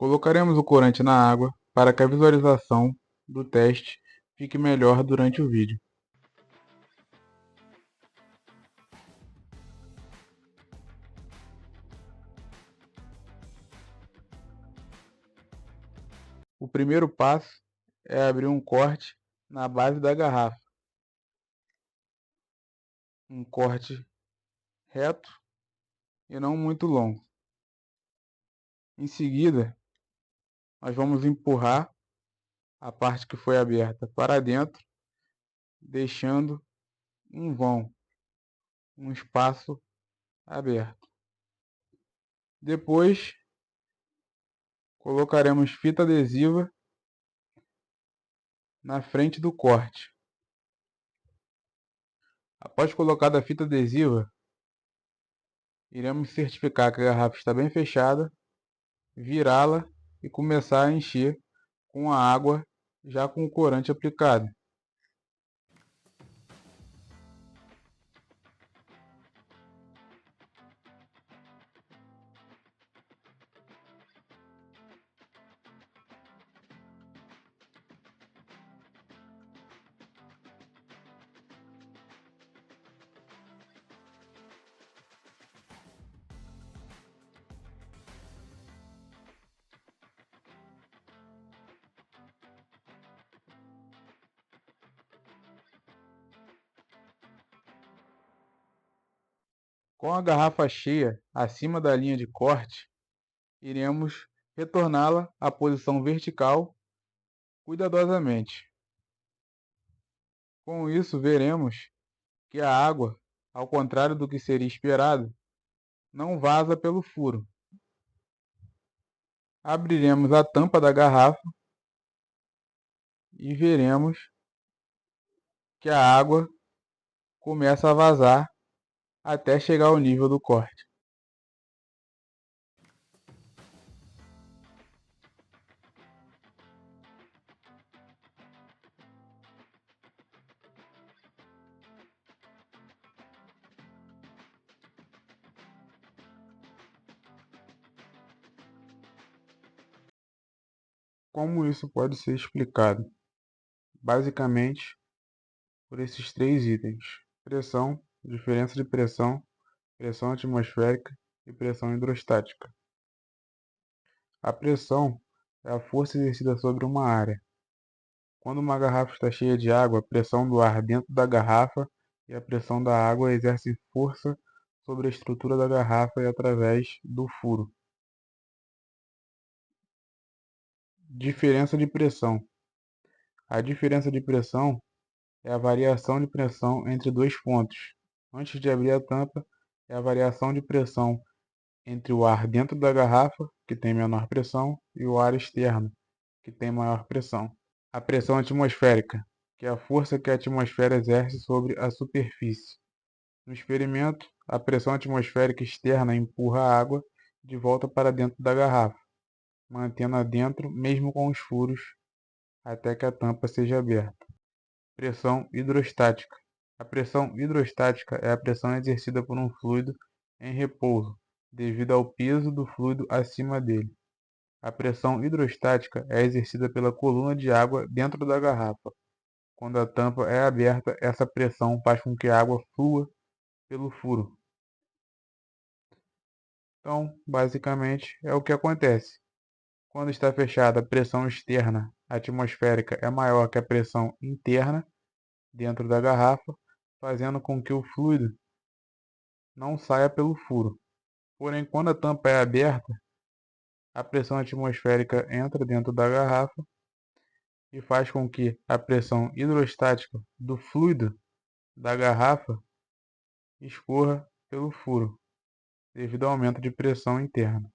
Colocaremos o corante na água para que a visualização do teste fique melhor durante o vídeo. O primeiro passo é abrir um corte na base da garrafa. Um corte reto e não muito longo. Em seguida, nós vamos empurrar a parte que foi aberta para dentro, deixando um vão, um espaço aberto. Depois, colocaremos fita adesiva na frente do corte. Após colocada a fita adesiva, iremos certificar que a garrafa está bem fechada, virá-la e começar a encher com a água já com o corante aplicado. Com a garrafa cheia acima da linha de corte, iremos retorná-la à posição vertical cuidadosamente. Com isso, veremos que a água, ao contrário do que seria esperado, não vaza pelo furo. Abriremos a tampa da garrafa e veremos que a água começa a vazar até chegar ao nível do corte. Como isso pode ser explicado? Basicamente, por esses três itens: pressão, diferença de pressão, pressão atmosférica e pressão hidrostática. A pressão é a força exercida sobre uma área. Quando uma garrafa está cheia de água, a pressão do ar dentro da garrafa e a pressão da água exercem força sobre a estrutura da garrafa e através do furo. Diferença de pressão. A diferença de pressão é a variação de pressão entre dois pontos. Antes de abrir a tampa, é a variação de pressão entre o ar dentro da garrafa, que tem menor pressão, e o ar externo, que tem maior pressão. A pressão atmosférica, que é a força que a atmosfera exerce sobre a superfície. No experimento, a pressão atmosférica externa empurra a água de volta para dentro da garrafa, mantendo-a dentro mesmo com os furos até que a tampa seja aberta. Pressão hidrostática. A pressão hidrostática é a pressão exercida por um fluido em repouso, devido ao peso do fluido acima dele. A pressão hidrostática é exercida pela coluna de água dentro da garrafa. Quando a tampa é aberta, essa pressão faz com que a água flua pelo furo. Então, basicamente, é o que acontece. Quando está fechada, a pressão externa atmosférica é maior que a pressão interna dentro da garrafa, fazendo com que o fluido não saia pelo furo. Porém, quando a tampa é aberta, a pressão atmosférica entra dentro da garrafa e faz com que a pressão hidrostática do fluido da garrafa escorra pelo furo, devido ao aumento de pressão interna.